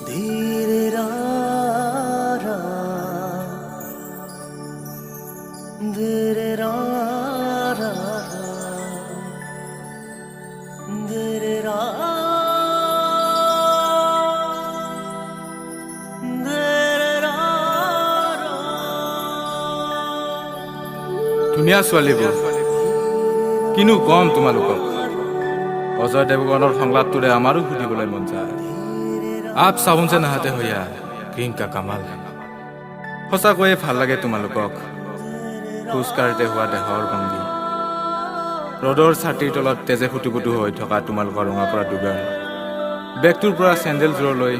ধীৰে ৰা ৰা, ধীৰে ৰা ৰা ৰা, ধীৰে ৰা, ধীৰে ৰা ৰা। ধুনীয়া ছোৱালীবোৰ কিনো কম তোমালোকক। অজয় দেৱগণৰ সংলাপটোৰে আমাৰো সুধিবলৈ মন যায়। আপ চাবোন যে নাহাতে হইয়া ক্ৰিংকা কামাল। সঁচাকৈয়ে ভাল লাগে তোমালোকক। খোজকাঢ়িতে হোৱা দেহৰ ভংগী, ৰ'দৰ ছাতিৰ তলত তেজে ফুটু ফুটু হৈ থকা তোমালোকৰ ৰঙা পৰা দুগাল, বেগটোৰ পৰা চেণ্ডেলযোৰলৈ,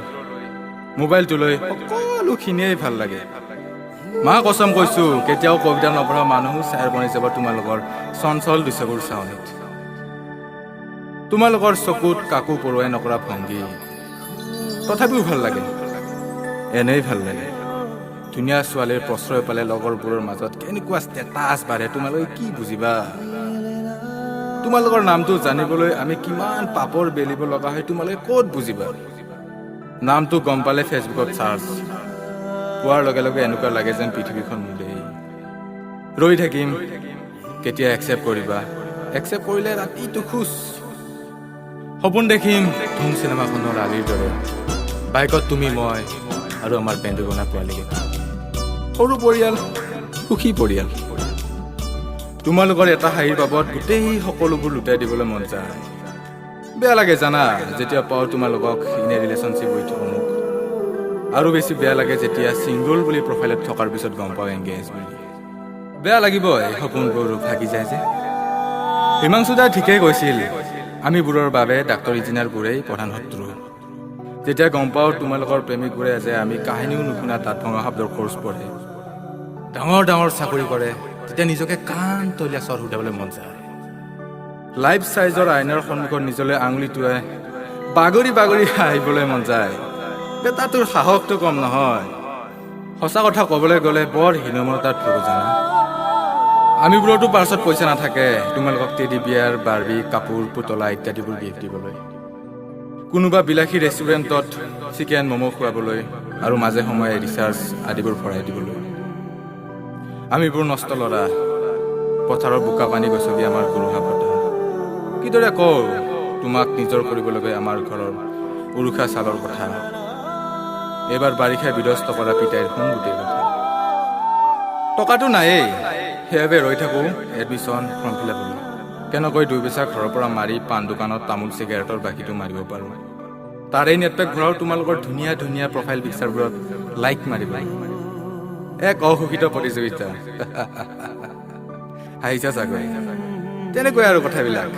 মোবাইলটোলৈ সকলোখিনিয়েই ভাল লাগে। মা কচম কৈছো, কেতিয়াও কবিতা নপঢ়া মানুহো চাৰ বনি যাব তোমালোকৰ চঞ্চল দুচকুৰ চাৱনিত। তোমালোকৰ চকুত কাকো পৰোৱাই নকৰা ভংগী তথাপিও ভাল লাগে, এনেই ভাল লাগে। ধুনীয়া ছোৱালীৰ প্ৰশ্ৰয় পালে লগৰবোৰৰ মাজত কেনেকুৱা ষ্টেটাছ বাঢ়ে তোমালোকে কি বুজিবা। তোমালোকৰ নামটো জানিবলৈ আমি কিমান পাপৰ বেলিব লগা হয় তোমালোকে ক'ত বুজিবা। নামটো গম পালে ফেচবুকত চাৰ্চ পোৱাৰ লগে লগে এনেকুৱা লাগে যেন পৃথিৱীখন মোলেই। ৰৈ থাকিম কেতিয়া একচেপ্ট কৰিবা। একচেপ্ট কৰিলে ৰাতিটো খুচ। সপোন দেখিম ধুম চিনেমাখনৰ আলিৰ দৰে, বাইকত তুমি মই আৰু আমাৰ বেন্দুগনা পোৱালীকেইটা। সৰু পৰিয়াল, সুখী পৰিয়াল। তোমালোকৰ এটা হাঁহিৰ বাবদ গোটেই সকলোবোৰ লুটাই দিবলৈ মন যায়। বেয়া লাগে জানা যেতিয়া পাওঁ তোমালোকক ইন এ ৰিলেশ্যনশ্বিপ উইথ অমুক। আৰু বেছি বেয়া লাগে যেতিয়া ছিংগল বুলি প্ৰফাইলত থকাৰ পিছত গম পাওঁ এংগেজ বুলি। বেয়া লাগিব এই সপোনবোৰ ভাগি যায় যে। হিমাংশু দাই ঠিকেই কৈছিল, আমিবোৰৰ বাবে ডাক্তৰ ইঞ্জিনিয়াৰবোৰেই প্ৰধান শত্ৰু। যেতিয়া গম পাওঁ তোমালোকৰ প্ৰেমিকবোৰে যে আমি কাহিনীও নুশুনা তাত ভঙা শব্দৰ কোৰ্চ পঢ়ে, ডাঙৰ ডাঙৰ চাকৰি কৰে, তেতিয়া নিজকে কাণ তলীয়া চৰ সুধাবলৈ মন যায়। লাইফ চাইজৰ আইনাৰ সন্মুখত নিজলৈ আঙুলি টোৱাই বাগৰি বাগৰি আহিবলৈ মন যায়। বেটাটোৰ সাহসটো কম নহয়। সঁচা কথা ক'বলৈ গ'লে বৰ হীনমতাত ভোগো জানা। আমিবোৰতো পাৰ্চত পইচা নাথাকে তোমালোকক টেডি বিয়াৰ, বাৰ্বি, কাপোৰ, পুতলা ইত্যাদিবোৰ গিফ্ট দিবলৈ, কোনোবা বিলাসী ৰেষ্টুৰেণ্টত চিকেন ম'ম' খুৱাবলৈ আৰু মাজে সময়ে ৰিচাৰ্জ আদিবোৰ ভৰাই দিবলৈ। আমিবোৰ নষ্ট ল'ৰা, পথাৰৰ বোকা পানী গছকি আমাৰ গৰুহা পতা। কিদৰে কওঁ তোমাক নিজৰ কৰিবলগীয়া আমাৰ ঘৰৰ উৰুষা ছালৰ কথা। এইবাৰ বাৰিষাই বিধ্বস্ত কৰা পিতাইৰ সোণ গোটেই কথা। টকাটো নায়েই, সেইবাবে ৰৈ থাকোঁ এডমিশ্যন ফৰ্ম ফিল আপ হ'বলৈ। কেনেকৈ 2 পইচা ঘৰৰ পৰা মাৰি পাণ দোকানত তামোল চিগাৰেটৰ বাকীটো মাৰিব পাৰোঁ। তাৰেই নেটপেক ভৰাও তোমালোকৰ ধুনীয়া ধুনীয়া প্ৰফাইল পিকচাৰবোৰত লাইক মাৰিব। এক অশোষিত প্ৰতিযোগিতা। হাঁহিছা চাগৈ। তেনেকৈ আৰু কথাবিলাক।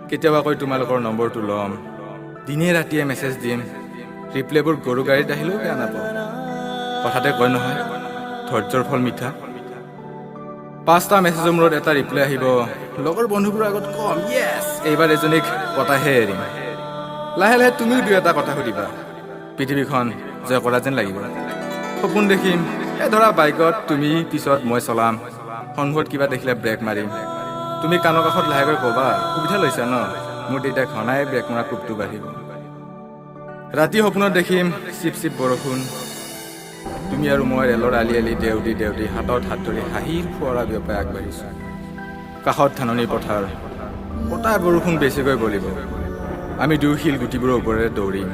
কেতিয়াবা কৈ তোমালোকৰ নম্বৰটো ল'ম, দিনে ৰাতিয়ে মেছেজ দিম। ৰিপ্লেবোৰ গৰু গাড়ীত আহিলেও বেয়া নাপাওঁ। কথাতে কয় নহয় ধৈৰ্যৰ ফল মিঠা। 5টা মেছেজৰ মূৰত এটা ৰিপ্লাই আহিব। লগৰ বন্ধুবোৰৰ আগত কম য়েছ, এইবাৰ এজনীক পতাহে এৰিম। লাহে লাহে তুমিও 2-এটা কথা সুধিবা। পৃথিৱীখন জয় কৰা যেন লাগিব। সপোন দেখিম, ধৰা বাইকত তুমি, পিছত মই চলাম। সন্মুখত কিবা দেখিলে ব্ৰেক মাৰিম। তুমি কাণৰ কাষত লাহেকৈ ক'বা সুবিধা লৈছা ন। মোৰ তেতিয়া ঘনাই ব্ৰেক মৰা কোবটো বাঢ়িব। ৰাতি সপোনত দেখিম চিপ চিপ বৰষুণ, তুমি আৰু মই ৰেলৰ আলি আলি দেউদি দেউদি হাতত হাত ধৰি হাঁহিৰ ফুৱৰা বিয়পাই আগবাঢ়িছোঁ। কাষত ধাননি পথাৰ, বতাহ বৰষুণ বেছিকৈ বলিব। আমি দুয়ো শিলগুটিবোৰৰ ওপৰেৰে দৌৰিম।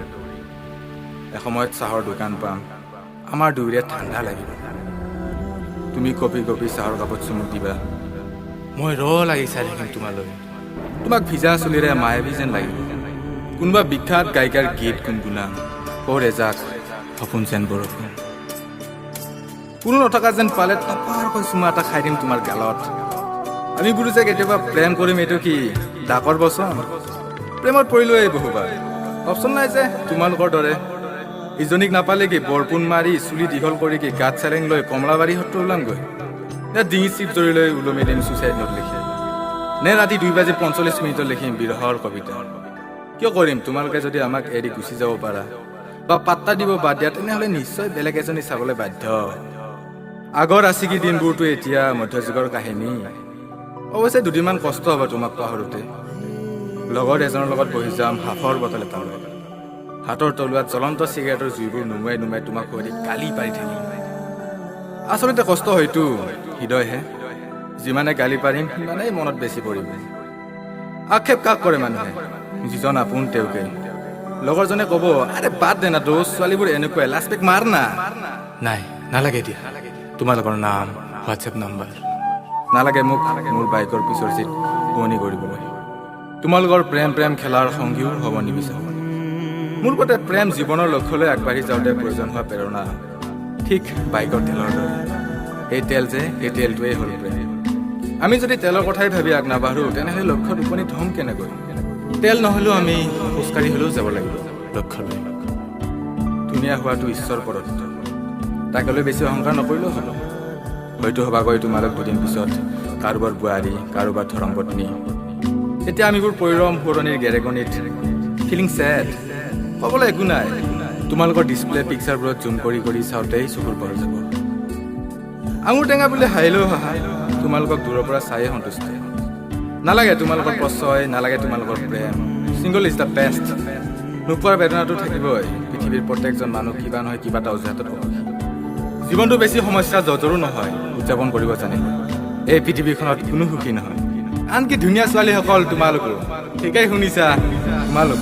এসময়ত চাহৰ দোকান পাম, আমাৰ দুয়োৰে ঠাণ্ডা লাগিব। তুমি কপি কপি চাহৰ কাপত চুমুক দিবা, মই লাগি চাই থাকিম তোমালৈ। তোমাক ভিজা চুলিৰে মায়াবী যেন লাগিব। কোনোবা বিখ্যাত গায়িকাৰ গীত গুণগুণাম, এজাক সপোন যেন বৰষুণ। কোনো নথকা যেন পালে টপাৰকৈ চুমা এটা খাই দিম তোমাৰ গালত। আমিবোৰো যে কেতিয়াবা প্ৰেম কৰিম, এইটো কি ডাকৰ বচন? প্ৰেমত পৰিলোৱেই বহুবাৰ, অপশ্যন নাই যে তোমালোকৰ দৰে। ইজনীক নাপালে কি বৰপোন মাৰি চুলি দীঘল কৰি কি গাত চেলেং লৈ কমলাবাৰী সত্ৰ ওলামগৈ? নে ডিঙি চিপ জৰি লৈ ওলমি দিম ছুইচাইড নোট লিখি? নে ৰাতি 2:45 লিখিম বিৰহৰ কবিতা? কিয় কৰিম? তোমালোকে যদি আমাক এৰি গুচি যাব পাৰা বা পাত্তা দিব বাদ দিয়া, তেনেহ'লে নিশ্চয় বেলেগ এজনী চাবলৈ বাধ্য। আগৰ আছিকি দিনবোৰতো এতিয়া মধ্যযুগৰ কাহিনী। অৱশ্যে দুদিনমান কষ্ট হ'ব তোমাক পাহৰোঁতে। লগৰ এজনৰ লগত বহি যাম হাফৰ বটল এটা লৈ, হাতৰ তলুৱাত জ্বলন্ত চিগাৰেটৰ জুইবোৰ নুমাই নুমাই তোমাক সৈতে গালি পাৰি থাকিম আচলতে কষ্ট হয়তো হৃদয়হে যিমানে গালি পাৰিম সিমানেই মনত বেছি পৰিব আক্ষেপ কাক কৰে মানুহে যিজন আপোন তেওঁকে লগৰজনে ক'ব আৰে বাদ দে না দোষ ছোৱালীবোৰ এনেকুৱাই লাষ্ট পেক মাৰ না নাই নালাগে দিয়া তোমালোকৰ নাম হোৱাটছএপ নাম্বাৰ নালাগে মোক মোৰ বাইকৰ পিছৰ চিট শুৱনি কৰিবলৈ তোমালোকৰ প্ৰেম প্ৰেম খেলাৰ সংগীও হ'ব নিবিচাৰোঁ মোৰ মতে প্ৰেম জীৱনৰ লক্ষ্যলৈ আগবাঢ়ি যাওঁতে প্ৰয়োজন হোৱা প্ৰেৰণা ঠিক বাইকৰ তেলৰ দৰে এই তেল যে এই তেলটোৱেই হ'ল প্ৰেম আমি যদি তেলৰ কথাই ভাবি আগ নাবাঢ়োঁ তেনেহ'লে লক্ষ্যত উপনীত হ'ম কেনেকৈ তেল নহ'লেও আমি খোজকাঢ়ি হ'লেও যাব লাগিব লক্ষ্যলৈ ধুনীয়া হোৱাটো ঈশ্বৰ পদত্ব তাকে লৈ বেছি অহংকাৰ নকৰিলেও হ'ব হয়তো হ'বাগৈ তোমালোক দুদিন পিছত কাৰোবাৰ বোৱাৰী কাৰোবাৰ ধৰম পত্নী এতিয়া আমিবোৰ পৰিৰম পুৰণিৰ গেৰেকনিত ফিলিং ছেড ক'বলৈ একো নাই তোমালোকৰ ডিছপ্লে পিকচাৰবোৰত জুম কৰি কৰি চাওঁতেই চকুৰ পাৰ যাব আঙুৰ টেঙা বুলি হাঁহিলেও হাঁহা তোমালোকক দূৰৰ পৰা চায়ে সন্তুষ্ট নালাগে তোমালোকৰ প্ৰশ্ৰয় নালাগে তোমালোকৰ প্ৰেম ছিংগল ইজ দ্য বেষ্ট নোপোৱাৰ বেদনাটো থাকিবই পৃথিৱীৰ প্ৰত্যেকজন মানুহ কিবা নহয় কিবা এটা অজুহাতত অসুখী জীৱনটো বেছি সমস্যা যতৰো নহয় উদযাপন কৰিব জানিব এই পৃথিৱীখনত কোনো সুখী নহয় আনকি ধুনীয়া ছোৱালীসকল তোমালোকো ঠিকেই শুনিছা তোমালোক